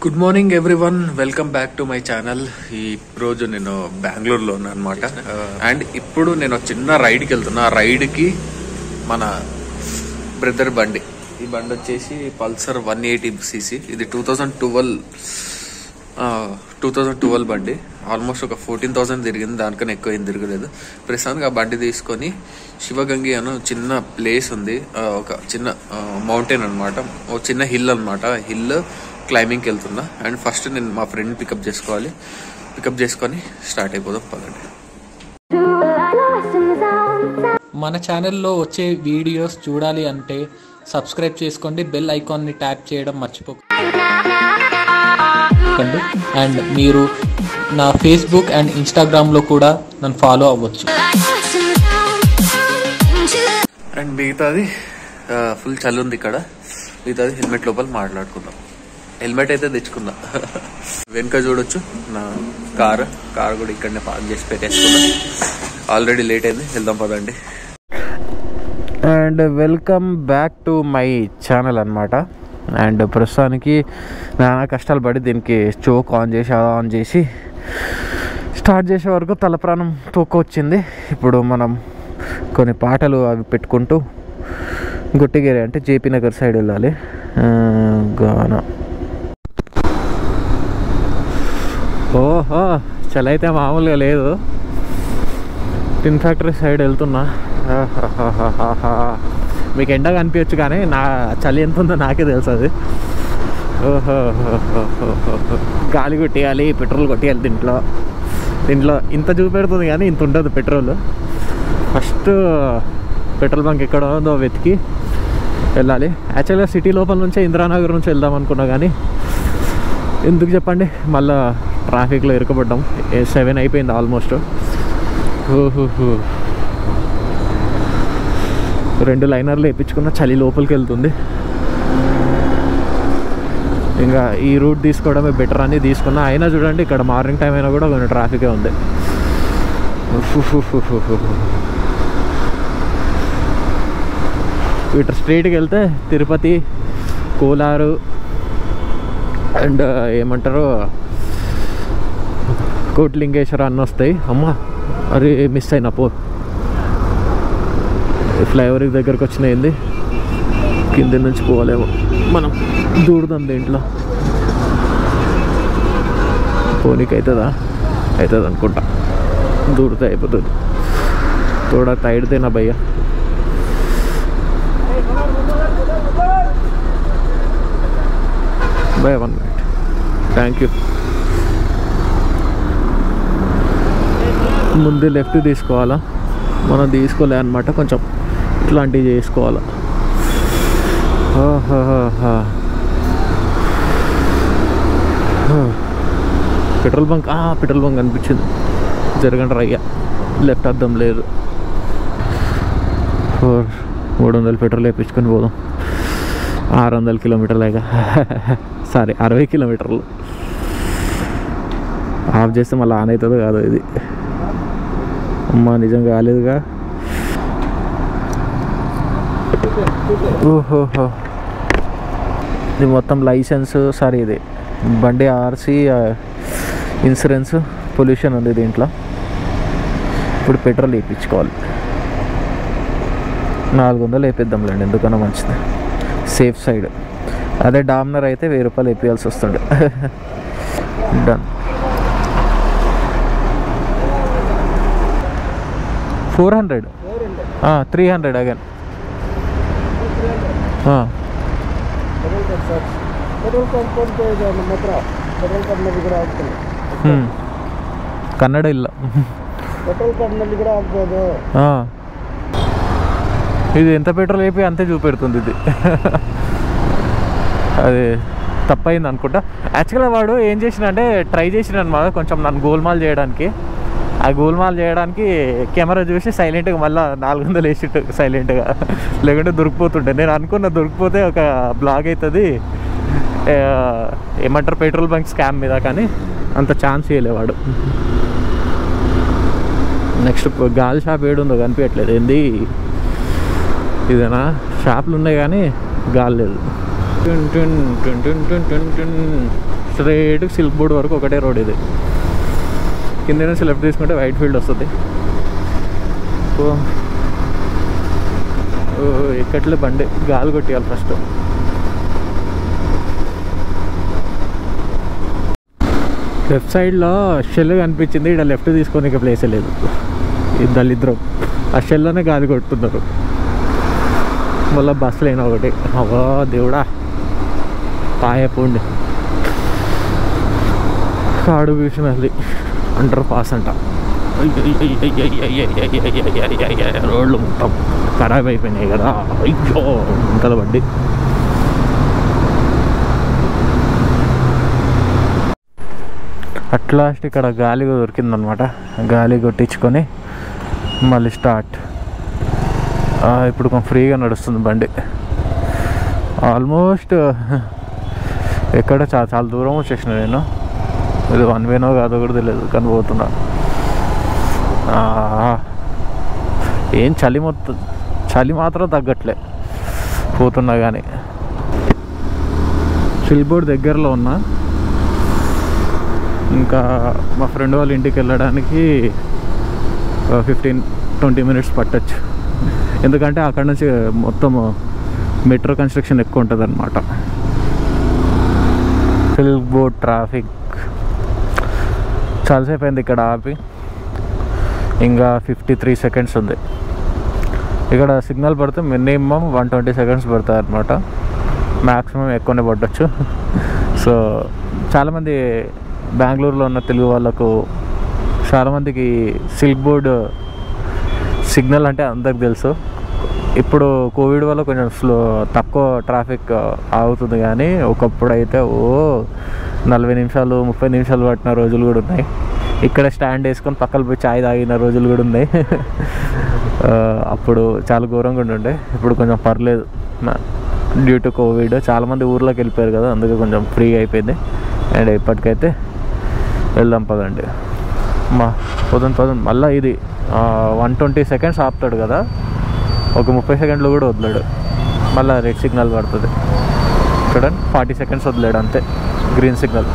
Good morning everyone, welcome back to my channel. ఈ రోజు నేను బెంగళూరులో ఉన్నాను అనమాట. అండ్ ఇప్పుడు నేను చిన్న రైడ్కి వెళ్తున్నా. ఆ రైడ్కి మన బ్రదర్ బండి, ఈ బండి వచ్చేసి పల్సర్ 180cc. ఇది 2012 బండి. ఆల్మోస్ట్ ఒక 14,000 తిరిగింది, దానికన్నా ఎక్కువ ఏం తిరగలేదు. ప్రస్తుతానికి ఆ బండి తీసుకొని శివగంగి అనే చిన్న ప్లేస్ ఉంది, ఒక చిన్న మౌంటైన్ అనమాట, ఒక చిన్న హిల్ అనమాట. హిల్ క్లైంబింగ్కి వెళ్తున్నా. అండ్ ఫస్ట్ నేను మా ఫ్రెండ్ పికప్ చేసుకొని స్టార్ట్ అయిపోదాం, పదండి. మన ఛానల్లో వచ్చే వీడియోస్ చూడాలి అంటే సబ్స్క్రైబ్ చేసుకోండి, బెల్ ఐకాన్ని ట్యాప్ చేయడం మర్చిపోకండి. అండ్ మీరు నా ఫేస్బుక్ అండ్ ఇన్స్టాగ్రామ్లో కూడా నన్ను ఫాలో అవ్వచ్చు. అండ్ మిగతాది ఫుల్ చలి ఉంది ఇక్కడ. మిగతాది హెల్మెట్ లోపల మాట్లాడుకుందాం. హెల్మెట్ అయితే తెచ్చుకున్నా. వెనుక చూడొచ్చు నా కార్ కూడా ఇక్కడనే పార్క్ చేసి పెట్టేసుకున్నా. ఆల్రెడీ లేట్ అయింది, వెళ్దాం పదండి. And welcome back to my channel అనమాట. అండ్ ప్రస్తుతానికి నానా కష్టాలు పడి దీనికి చోక్ ఆన్ చేసి స్టార్ట్ చేసే వరకు తల ప్రాణం తోకొచ్చింది. ఇప్పుడు మనం కొన్ని పాటలు అవి పెట్టుకుంటూ గుట్టిగేరి అంటే జేపీ నగర్ సైడ్ వెళ్ళాలి. గానా ఓహో, చలి అయితే మామూలుగా లేదు. టిన్ ఫ్యాక్టరీ సైడ్ వెళ్తున్నా. మీకు ఎండగా అనిపించచ్చు కానీ నా చలి ఎంత ఉందో నాకే తెలుసు. అది ఓహో, గాలి కొట్టేయాలి, పెట్రోల్ కొట్టేయాలి. దీంట్లో ఇంత చూపెడుతుంది కానీ ఇంత ఉండదు పెట్రోల్. ఫస్ట్ పెట్రోల్ బంక్ ఎక్కడ ఉందో వెతికి వెళ్ళాలి. యాక్చువల్గా సిటీ లోపల నుంచే ఇందిరానగర్ నుంచి వెళ్దాం అనుకున్నా కానీ ఎందుకు చెప్పండి, మళ్ళీ ట్రాఫిక్లో ఇరుకబడ్డాం. 7 అయిపోయింది ఆల్మోస్ట్. 2 లైనర్లు వేయించుకున్న, చలి లోపలికి వెళ్తుంది. ఇంకా ఈ రూట్ తీసుకోవడమే బెటర్ అని తీసుకున్నా. అయినా చూడండి, ఇక్కడ మార్నింగ్ టైం అయినా కూడా కొంచెం ట్రాఫికే ఉంది. ఇటు స్ట్రైట్కి వెళ్తే తిరుపతి, కోలారు అండ్ ఏమంటారు కోట్లింగేశ్వర అన్నీ వస్తాయి. అమ్మ అరే మిస్ అయినా ఫ్లైఓవర్ దగ్గరకు వచ్చినాయింది. కింద నుంచి పోలేము మనం, దూరుదాం దీంట్లో. పోనీకి అవుతుంది అనుకుంటా. దూరితే అయిపోతుంది. తోడా తైడితే నా భయ్య. By 1 minute, thank you. ముందు లెఫ్ట్ తీసుకోవాలా, మనం తీసుకోలే అనమాట. కొంచెం ఇట్లాంటివి చేసుకోవాలా. పెట్రోల్ బంక్ అనిపించింది. జరగండి రయ్యా, లెఫ్ట్ అర్థం లేదు. 300 పెట్రోల్ వేయించుకొని పోదాం. 600 కిలోమీటర్లేగా, సారీ 60 కిలోమీటర్లు. ఆఫ్ చేస్తే మళ్ళీ ఆన్ అవుతుందో కాదో ఇది. అమ్మా నిజంగా కాలేదుగా. ఓహోహో, ఇది మొత్తం లైసెన్స్, సారీ ఇది బండి ఆర్సీ, ఇన్సూరెన్స్, పొల్యూషన్ ఉంది దీంట్లో. ఇప్పుడు పెట్రోల్ వేయించుకోవాలి. 400 వేపిద్దాంలేండి, ఎందుకన్నా మంచిది, సేఫ్ సైడ్. అదే డామినర్ అయితే 1000 రూపాయలు వేపియాల్సి వస్తుండే. డన్. 400, 300 అగైన్. ಕನ್ನಡ ಇಲ್ಲ. ఇది ఎంత పెట్రోల్ అయిపోయి అంతే చూపెడుతుంది ఇది. అది తప్పైంది అనుకుంటా. యాక్చువల్గా వాడు ఏం చేసిన అంటే ట్రై చేసిన అనమాట కొంచెం నన్ను గోల్మాల్ చేయడానికి. ఆ గోల్మాల్ చేయడానికి కెమెరా చూసి సైలెంట్గా మళ్ళీ 400 వేసిట్టు సైలెంట్గా, లేకుంటే దొరికిపోతుంటే. నేను అనుకున్న దొరికిపోతే ఒక బ్లాగ్ అవుతుంది, ఏమంటారు పెట్రోల్ బంక్ స్కామ్ మీద, కానీ అంత ఛాన్స్ ఇవ్వలేవాడు. నెక్స్ట్ గాలి షాప్ ఏడుందో కనిపించట్లేదు. ఏంది ఇదేనా? షాపులు ఉన్నాయి కానీ గాలి లేదు. స్ట్రైట్ సిల్క్ బోర్డ్ వరకు ఒకటే రోడ్ ఇది. కింద నుంచి లెఫ్ట్ తీసుకుంటే వైట్ ఫీల్డ్ వస్తుంది. ఎక్కట్లే బండి గాలి కొట్టియాలి ఫస్ట్. లెఫ్ట్ సైడ్లో షెల్ కనిపించింది, ఇక్కడ లెఫ్ట్ తీసుకొని ఇక ప్లేసే లేదు. ఇద్దరు ఆ షెల్లోనే గాలి కొట్టుతున్నారు. మళ్ళీ బస్సులు అయినా ఒకటి. అవా దేవుడా పాయపోండి. కాడు వీసినది అండర్ పాస్ అంట. రోడ్లు మొత్తం ఖరాబ్ అయిపోయినాయి కదా. అయ్యో ఉంటది బండి. అట్లాస్ట్ ఇక్కడ గాలి దొరికిందనమాట. గాలి కొట్టించుకొని మళ్ళీ స్టార్ట్. ఇప్పుడు కొంచెం ఫ్రీగా నడుస్తుంది బండి. ఆల్మోస్ట్ ఎక్కడ చాలా దూరం వచ్చేసిన నేను. ఇది వన్ వేనో కాదో కూడా తెలియదు కానీ పోతున్నా. ఏం చలి మాత్రం తగ్గట్లే పోతున్నా. కానీ సిల్క్ బోర్డ్ దగ్గరలో ఉన్నా. ఇంకా మా ఫ్రెండ్ వాళ్ళ ఇంటికి వెళ్ళడానికి 15-20 మినిట్స్ పట్టచ్చు. ఎందుకంటే అక్కడ నుంచి మొత్తం మెట్రో కన్స్ట్రక్షన్ ఎక్కువ ఉంటుంది అన్నమాట. సిల్క్ బోర్డ్ ట్రాఫిక్ చాలాసేపు అయింది ఇక్కడ ఆపి. ఇంకా 53 సెకండ్స్ ఉంది. ఇక్కడ సిగ్నల్ పడితే మినిమం 120 సెకండ్స్ పడుతుంది అనమాట. మ్యాక్సిమం ఎక్కువనే పడవచ్చు. సో చాలామంది బెంగళూరులో ఉన్న తెలుగు వాళ్ళకు చాలామందికి సిల్క్ బోర్డ్ సిగ్నల్ అంటే అందరికి తెలుసు. ఇప్పుడు కోవిడ్ వల్ల కొంచెం తక్కువ ట్రాఫిక్ ఆగుతుంది. కానీ ఒకప్పుడు అయితే 40 నిమిషాలు 30 నిమిషాలు పట్టిన రోజులు కూడా ఉన్నాయి. ఇక్కడ స్టాండ్ వేసుకొని పక్కన పోయి ఛాయ్ తాగిన రోజులు కూడా ఉన్నాయి. అప్పుడు చాలా ఘోరంగా ఉండే. ఇప్పుడు కొంచెం పర్లేదు. డ్యూ టు కోవిడ్ చాలామంది ఊర్లోకి వెళ్ళిపోయారు కదా, అందుకే కొంచెం ఫ్రీగా అయిపోయింది. అండ్ ఇప్పటికైతే వెళ్దాం పదండి. పొద్దున మళ్ళీ ఇది 120 సెకండ్స్ ఆపుతాడు కదా, ఒక 30 సెకండ్లు కూడా వదిలాడు. మళ్ళీ రెడ్ సిగ్నల్ పడుతుంది చూడండి. 40 సెకండ్స్ వదిలాడు అంతే green signal.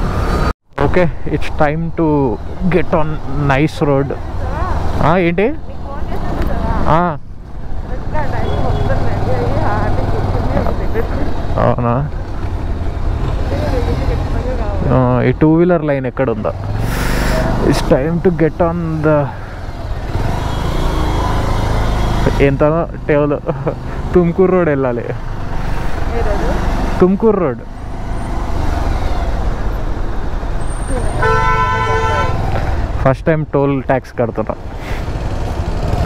Okay, it's time to get on nice road. ఏంటి అవునా? ఈ 2-వీలర్ లైన్ ఎక్కడ ఉందా? It's time to get on the ఎంత టేవల్ తుమ్కూరు రోడ్ వెళ్ళాలి. Tumkur road first time toll tax కడుతున్నా.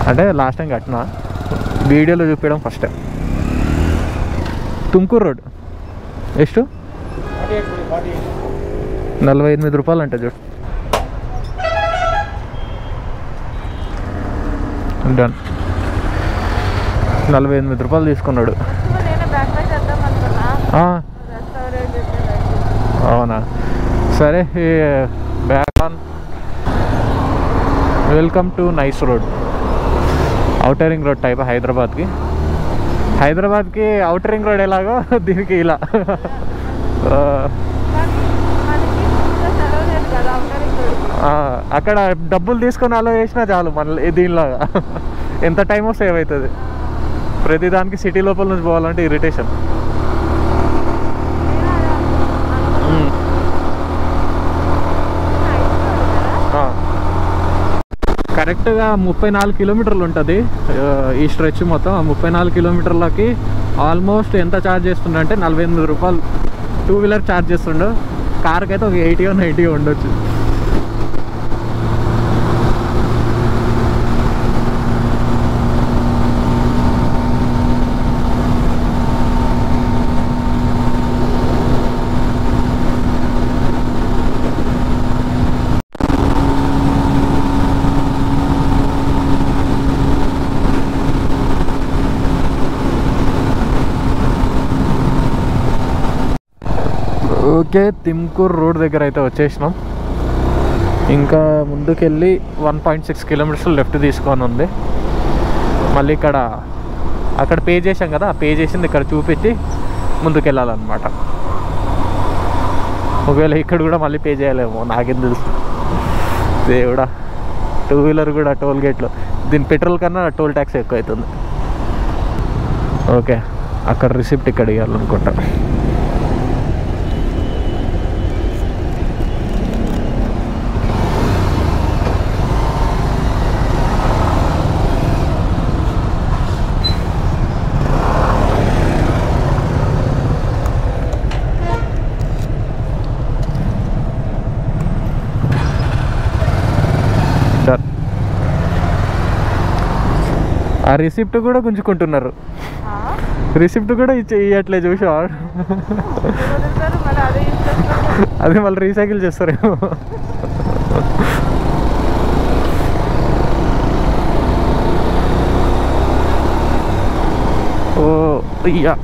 అంటే లాస్ట్ టైం కట్టినా, వీడియోలో చూపించడం ఫస్ట్ టైం. తుమ్కూరు రోడ్ ಎಷ್ಟು? 48 రూపాయలు అంటే చూడు. డన్. 48 రూపాయలు తీసుకున్నాడు. అవునా? సరే, back on. Welcome to nice road. Outer ring road type హైదరాబాద్కి ఔటర్ రింగ్ రోడ్ ఎలాగో దీనికి ఇలా. అక్కడ డబ్బులు తీసుకొని అలా వేసినా చాలు మళ్ళీ దీనిలాగా. ఎంత టైమో సేవ్ అవుతుంది. ప్రతిదానికి సిటీ లోపల నుంచి పోవాలంటే ఇరిటేషన్. కరెక్ట్గా 34 కిలోమీటర్లు ఉంటుంది ఈ స్ట్రెచ్ మొత్తం. 34 కిలోమీటర్లకి ఆల్మోస్ట్ ఎంత ఛార్జ్ చేస్తుండే అంటే 48 రూపాయలు 2-వీలర్ ఛార్జ్ చేస్తుండు. కార్కి అయితే ఒక 80-90 ఉండొచ్చు. ఓకే, తిమ్కూర్ రోడ్ దగ్గర అయితే వచ్చేసినాం. ఇంకా ముందుకెళ్ళి 1.6 కిలోమీటర్స్ లెఫ్ట్ తీసుకొని ఉంది. మళ్ళీ అక్కడ పే చేసాం కదా, ఆ పే చేసింది ఇక్కడ చూపించి ముందుకెళ్ళాలన్నమాట. ఒకవేళ ఇక్కడ కూడా మళ్ళీ పే చేయలేమో నాకేం తెలుసు దేవుడా. 2 వీలర్ కూడా టోల్ గేట్లో దీని పెట్రోల్ కన్నా టోల్ ట్యాక్స్ ఎక్కువ అవుతుంది. ఓకే, అక్కడ రిసిప్ట్ ఇక్కడ ఇవ్వాలనుకుంటా. ఆ రిసిప్ట్ కూడా గుంజుకుంటున్నారు. రిసిప్ట్ కూడా ఇవ్వట్లే చూసా. అది మళ్ళీ రీసైకిల్ చేస్తారేమో. ఓ అయ్యా.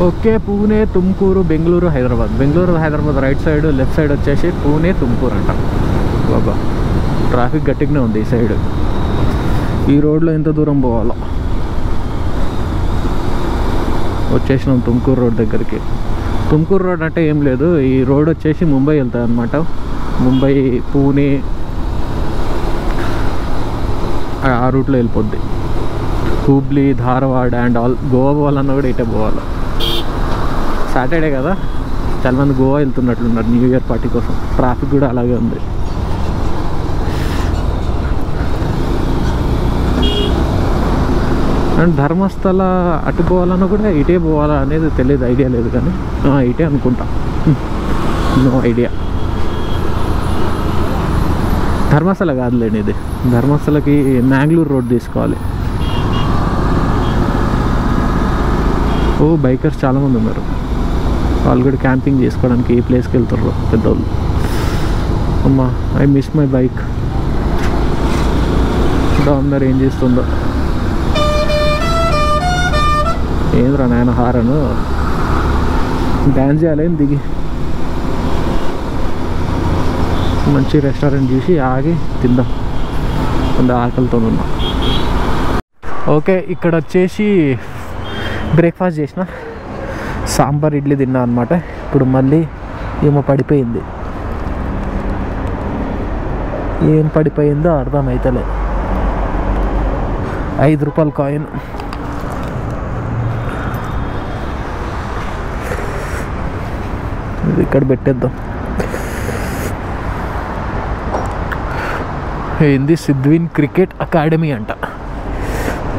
Okay, Pune, Tumkur, Bengaluru, Hyderabad. Bengaluru Hyderabad right side, left side వచ్చేసి పూణే, తుమ్కూరు అంట. బాబా ట్రాఫిక్ గట్టిగానే ఉంది ఈ సైడ్. ఈ రోడ్లో ఎంత దూరం పోవాలో. వచ్చేసినాం తుమ్కూరు రోడ్ దగ్గరికి. తుమ్కూరు రోడ్ అంటే ఏం లేదు, ఈ రోడ్ వచ్చేసి ముంబై వెళ్తుంది అనమాట. ముంబై, పూణే ఆ రూట్లో వెళ్ళిపోద్ది. Hubli, Dharwad and all. గోవా పోవాలన్నా కూడా ఇటే పోవాలి. సాటర్డే కదా, చాలా మంది గోవా వెళ్తున్నట్లున్నారు న్యూ ఇయర్ పార్టీ కోసం. ట్రాఫిక్ కూడా అలాగే ఉంది. అండ్ ధర్మస్థల అటు పోవాలన్నా కూడా ఇటే పోవాలా అనేది తెలియదు, ఐడియా లేదు. కానీ ఇటే అనుకుంటా, నో ఐడియా. ధర్మస్థల కాదులేండి ఇది. ధర్మస్థలకి మ్యాంగ్లూరు రోడ్ తీసుకోవాలి. ఓ బైకర్స్ చాలామంది ఉన్నారు. వాళ్ళు కూడా క్యాంపింగ్ చేసుకోవడానికి ఈ ప్లేస్కి వెళ్తారు పెద్దవాళ్ళు. అమ్మా, ఐ మిస్ మై బైక్. అందరు ఏం చేస్తుందో. ఏంద్రా నాయన హారను. డ్యాన్స్ చేయాలి దిగి. మంచి రెస్టారెంట్ చూసి ఆగి తిందాం, కొంత ఆకలితో ఉన్నా. ఓకే, ఇక్కడ వచ్చేసి బ్రేక్ఫాస్ట్ చేసిన. సాంబార్ ఇడ్లీ తిన్నా అనమాట. ఇప్పుడు మళ్ళీ ఏమో పడిపోయింది. ఏం పడిపోయిందో అర్థమవుతలే. 5 రూపాయల కాయిన్. ఇది ఇక్కడ పెట్టేద్దాం. ఏంది సిద్విన్ క్రికెట్ అకాడమీ అంట.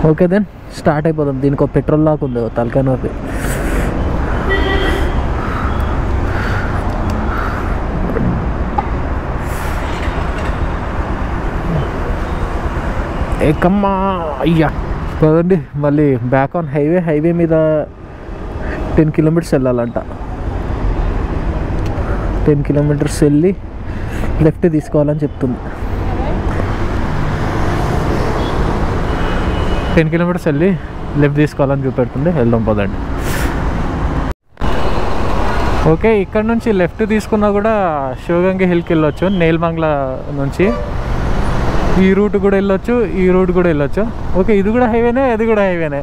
ఓకే దెన్ స్టార్ట్ అయిపోదాం. దీనికి ఒక పెట్రోల్ లాగా ఉంది, తలకాయ నొప్పి. ఏకమ్మా అయ్యా. పదండి మళ్ళీ బ్యాక్ ఆన్ హైవే. హైవే మీద 10 కిలోమీటర్స్ వెళ్ళాలంట. 10 కిలోమీటర్స్ వెళ్ళి లెఫ్ట్ తీసుకోవాలని చెప్తుంది. 10 కిలోమీటర్స్ వెళ్ళి లెఫ్ట్ తీసుకోవాలని చూపెడుతుంది. వెళ్దాం పదండి. ఓకే, ఇక్కడ నుంచి లెఫ్ట్ తీసుకున్నా కూడా శివగంగి హిల్కి వెళ్ళొచ్చు. నేల్మంగ్లా నుంచి ఈ రూట్ కూడా వెళ్ళొచ్చు, ఈ రూట్ కూడా వెళ్ళొచ్చు. ఓకే, ఇది కూడా హైవేనే, అది కూడా హైవేనే.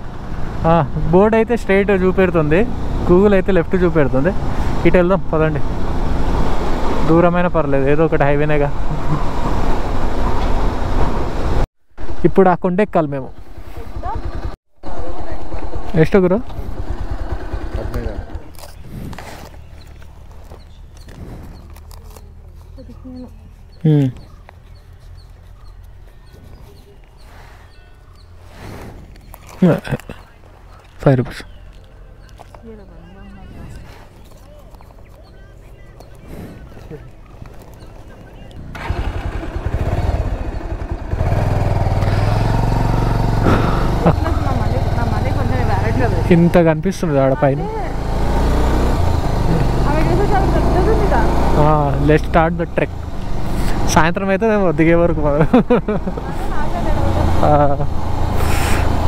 బోర్డ్ అయితే స్ట్రైట్ చూపెడుతుంది, గూగుల్ అయితే లెఫ్ట్ చూపెడుతుంది. ఇటు వెళ్దాం పదండి. దూరమైన పర్లేదు, ఏదో ఒకటి హైవేనేగా. ఇప్పుడు ఆ కొండ ఎక్కాలి మేము. ಎಷ್ಟು ಗುರು? 15. ₹5. ఇంత కనిపిస్తుంది ఆడ పైన. Let's start the trek. సాయంత్రం అయితే మేము దిగే వరకు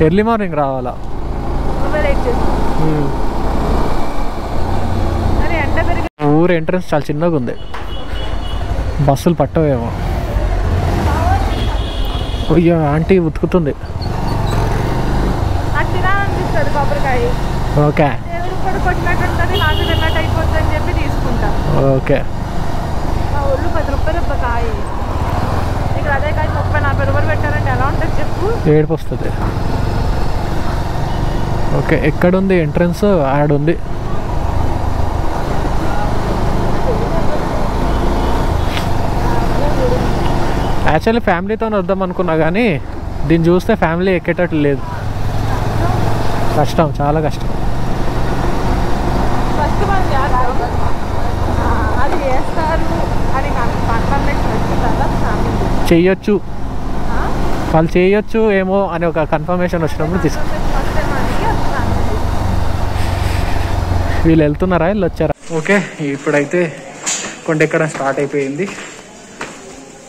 ఎర్లీ మార్నింగ్ రావాలా. ఊరు ఎంట్రన్స్ చాలా చిన్నగా ఉంది, బస్సులు పట్టవేమో. అయ్యో ఆంటీ ఉతుకుతుంది. ఓకే, కొట్టినట్టు నాటు తిన్నట్టు అయిపోతుంది అని చెప్పి తీసుకుంటా. ఓకే. మా ఊళ్ళో 10 రూపాయలు ఒక కాయ, ఇక్కడ అదే కాయ 30-40 రూపాయలు పెట్టారంటే ఎలా ఉంటుంది చెప్పు? ఏడుపు వస్తుంది. ఓకే, ఎక్కడుంది ఎంట్రన్స్? ఆడుంది. యాక్చువల్లీ ఫ్యామిలీతో వద్దాం అనుకున్నా కానీ దీన్ని చూస్తే ఫ్యామిలీ ఎక్కేటట్టు లేదు. కష్టం, చాలా కష్టం. ఫస్ట్ మనం చేస్తాం, అది చేస్తారు అని కన్ఫర్మేషన్ వచ్చిన తర్వాత ఫ్యామిలీ చెయ్యొచ్చు, వాళ్ళు చేయొచ్చు ఏమో అని ఒక కన్ఫర్మేషన్ వచ్చినప్పుడు వీళ్ళు వెళ్తున్నారా, వీళ్ళు వచ్చారా? ఓకే, ఇప్పుడైతే కొండ ఎక్కడం స్టార్ట్ అయిపోయింది.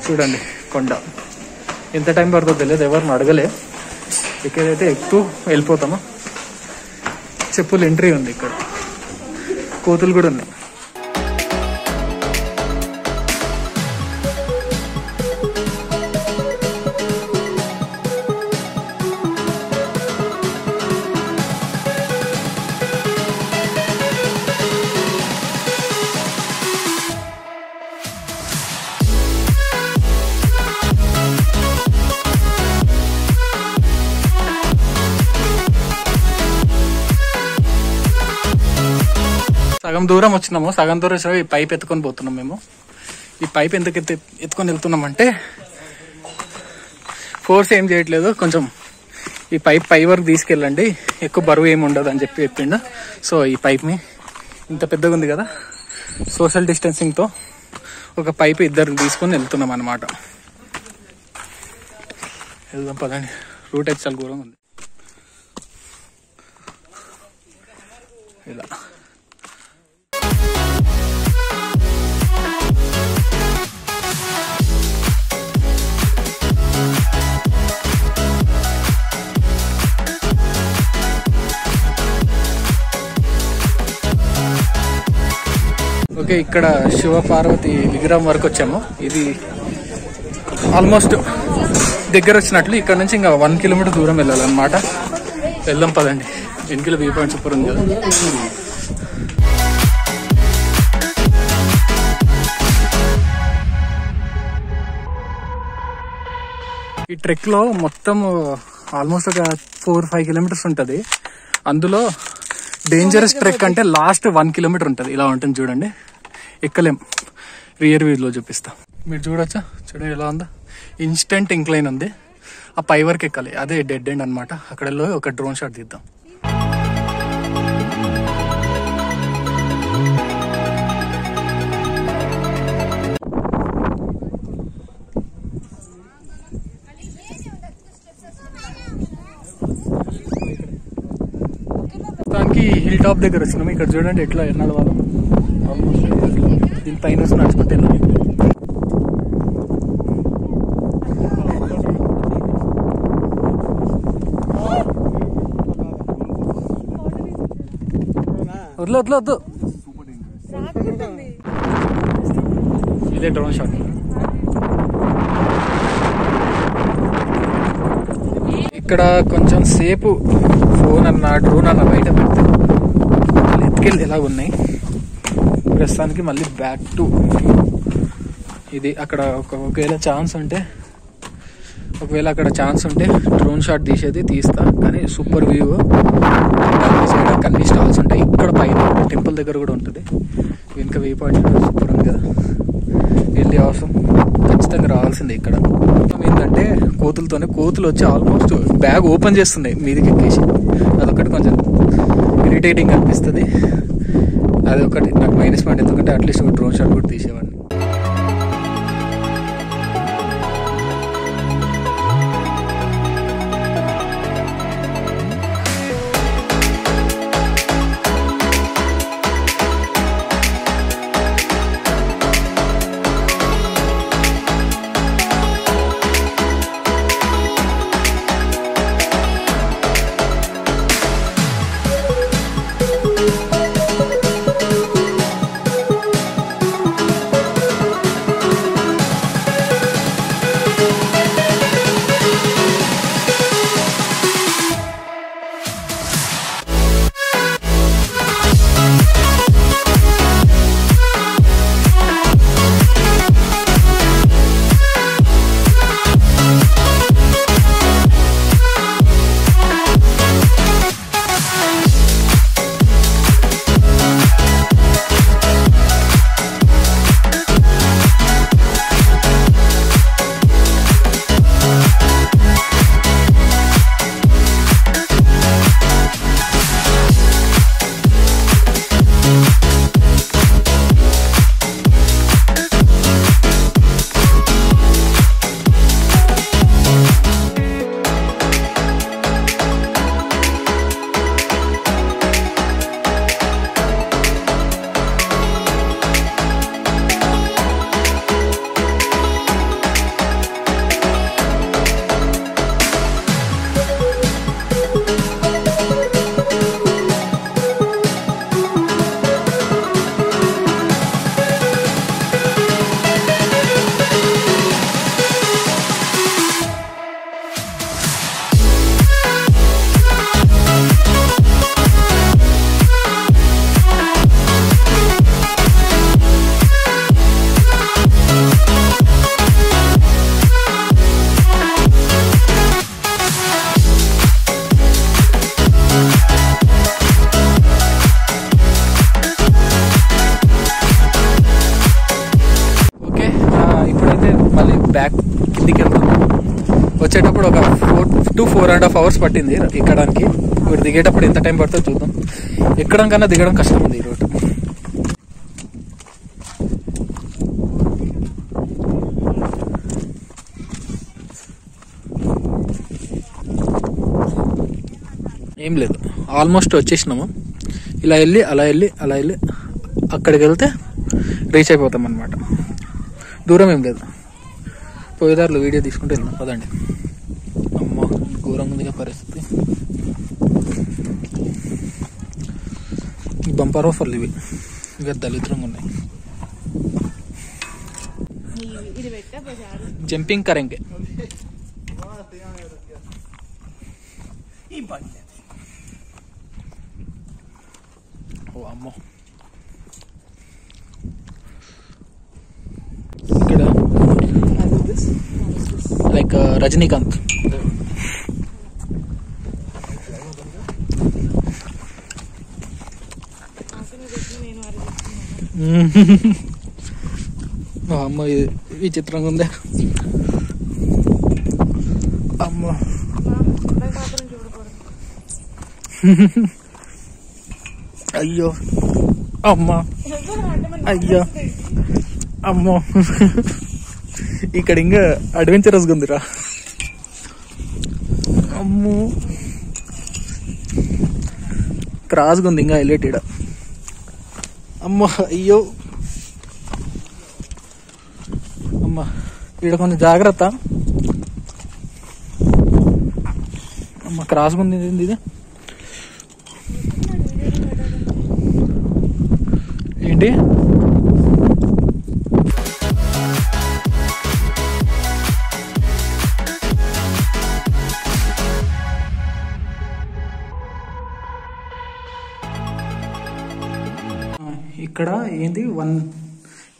చూడండి కొండ ఎంత టైం పడుతుందో తెలియదు, ఎవరిని అడగలే. ఇక్కడైతే ఎక్కువ వెళ్ళిపోతాము. చెప్పులు ఎంట్రీ ఉంది, ఇక్కడ కోతులు కూడా ఉన్నాయి. సగం దూరం వచ్చినాము, సగం దూరం వచ్చినా ఈ పైప్ ఎత్తుకొని పోతున్నాం మేము. ఈ పైప్ ఎందుకు ఎత్తుకొని వెళ్తున్నామంటే ఫోర్స్ ఏం చేయట్లేదు, కొంచెం ఈ పైప్ పై వరకు తీసుకెళ్ళండి, ఎక్కువ బరువు ఏమి ఉండదు అని చెప్పిండు. సో ఈ పైప్ని ఇంత పెద్దగా ఉంది కదా, సోషల్ డిస్టెన్సింగ్తో ఒక పైప్ ఇద్దరు తీసుకొని వెళ్తున్నాం అన్నమాట. వెళ్దాం పదండి, రూట్ అయితే చాలా దూరంగా ఉంది. ఇలా ఓకే, ఇక్కడ శివపార్వతి విగ్రహం వరకు వచ్చాము. ఇది ఆల్మోస్ట్ దగ్గర వచ్చినట్లు. ఇక్కడ నుంచి ఇంకా 1 కిలోమీటర్ దూరం వెళ్ళాలన్నమాట. వెళ్దాం పదండి. వెనుకల వ్యూ పాయింట్ సూపర్ ఉంది కదా. ఈ ట్రెక్ లో మొత్తం ఆల్మోస్ట్ ఒక 4-5 కిలోమీటర్స్ ఉంటుంది. అందులో డేంజరస్ ట్రెక్ అంటే లాస్ట్ 1 కిలోమీటర్ ఉంటుంది. ఇలా ఉంటుంది చూడండి, ఎక్కలేం. రియర్ వ్యూలో చూపిస్తా, మీరు చూడొచ్చా. చూడండి ఎలా ఉందో, ఇన్స్టెంట్ ఇంక్లైన్ ఉంది. ఆ పై వరకు ఎక్కాలి, అదే డెడ్ ఎండ్ అనమాట. అక్కడ ఒక డ్రోన్ షాట్ తీద్దాం. దానికి హిల్ టాప్ దగ్గర వచ్చినాము. ఇక్కడ చూడండి ఎట్లా నడవాలి. దీని పైన నడుచుకుంటే వెళ్ళాలి. వద్దు ఇదే డ్రోన్ షాట్. ఇక్కడ కొంచెం సేపు ఫోన్ అన్న డ్రోన్ అన్న బయట పెడితే ఎత్తుకెళ్ళి ఎలా ఉన్నాయి. ప్రస్తుతానికి మళ్ళీ బ్యాక్ టు ఇది. అక్కడ ఒకవేళ అక్కడ ఛాన్స్ ఉంటే డ్రోన్ షాట్ తీస్తా. కానీ సూపర్ వ్యూ, అన్ని స్టాల్స్ ఉంటాయి. ఇక్కడ పైన టెంపుల్ దగ్గర కూడా ఉంటుంది. వెనుక వ్యూ పాయింట్ సూపర్ ఉంది కదా, వెళ్ళి అవసరం ఖచ్చితంగా రావాల్సిందే. ఇక్కడ ఏంటంటే కోతులు వచ్చి ఆల్మోస్ట్ బ్యాగ్ ఓపెన్ చేస్తున్నాయి మీదకి ఎక్కేసి. అదొకటి కొంచెం ఇరిటేటింగ్ అనిపిస్తుంది. అదొకటి నాకు మైనస్ పాయింట్. ఎందుకంటే అట్లీస్ట్ ఒక డ్రోన్ షాట్ కూడా తీసేవాడిని. వచ్చేటప్పుడు ఒక 4 to 4.5 hours పట్టింది ఎక్కడానికి. ఇప్పుడు దిగేటప్పుడు ఎంత టైం పడుతుందో చూద్దాం. ఎక్కడం కన్నా దిగడం కష్టం ఉంది ఈ రోడ్. ఏం లేదు, ఆల్మోస్ట్ వచ్చేసినాము. ఇలా వెళ్ళి అలా వెళ్ళి అలా వెళ్ళి అక్కడికి వెళ్తే రీచ్ అయిపోతాం అన్నమాట. దూరం ఏం లేదు. పోయేదారులు వీడియో తీసుకుంటూ వెళ్దాం పదండి. అమ్మ ఘోరంగా ఉందిగా పరిస్థితి. బంపర్ ఆఫర్లు ఇవి, ఇక దళిద్రంగా ఉన్నాయి. జంపింగ్ కరెంగే ఓ అమ్మో. ఇక్కడ లైక్ రజనీకాంత్. అమ్మ ఈ చిత్రంగా ఉందే. అమ్మ అయ్యో అమ్మ అయ్యో అమ్మో. ఇక్కడ ఇంకా అడ్వెంచరస్గా ఉందిరా. అమ్మో క్రాస్గా ఉంది ఇంకా హైలైట్ ఈడ. అమ్మ అయ్యో అమ్మ ఈడ కొంచెం జాగ్రత్త. అమ్మ క్రాస్గా ఉంది ఇది. ఏంటి ఇక్కడ ఏంది 1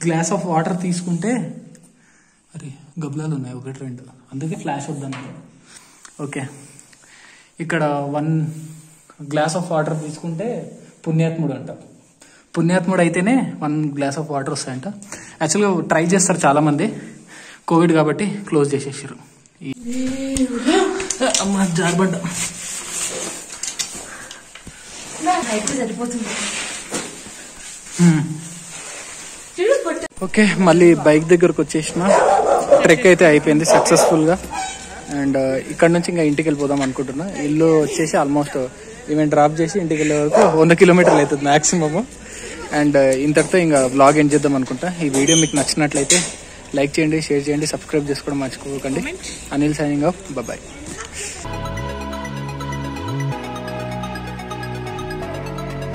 గ్లాస్ ఆఫ్ వాటర్ తీసుకుంటే, అరే గబ్లాలు ఉన్నాయి 1 2, అందుకే ఫ్లాష్ వద్దన్నారు. ఓకే, ఇక్కడ 1 గ్లాస్ ఆఫ్ వాటర్ తీసుకుంటే పుణ్యాత్ముడు అంట. పుణ్యాత్ముడు అయితేనే 1 గ్లాస్ ఆఫ్ వాటర్ వస్తాయంట. యాక్చువల్గా ట్రై చేస్తారు చాలామంది, కోవిడ్ కాబట్టి క్లోజ్ చేసేసారు. అమ్మ జారబడ్డా. ఓకే, మళ్ళీ బైక్ దగ్గరకు వచ్చేసిన. ట్రెక్ అయితే అయిపోయింది సక్సెస్ఫుల్గా. అండ్ ఇక్కడ నుంచి ఇంకా ఇంటికి వెళ్ళిపోదాం అనుకుంటున్నా. ఇల్లు వచ్చేసి ఆల్మోస్ట్ ఈవెంట్ డ్రాప్ చేసి ఇంటికి వెళ్ళే వరకు 100 కిలోమీటర్లు అవుతుంది మ్యాక్సిమమ్. అండ్ ఇంతటితో ఇంకా బ్లాగ్ ఎండ్ చేద్దాం అనుకుంటా. ఈ వీడియో మీకు నచ్చినట్లయితే లైక్ చేయండి, షేర్ చేయండి, సబ్స్క్రైబ్ చేసుకోవడం మర్చిపోకండి. Anil signing off, bye.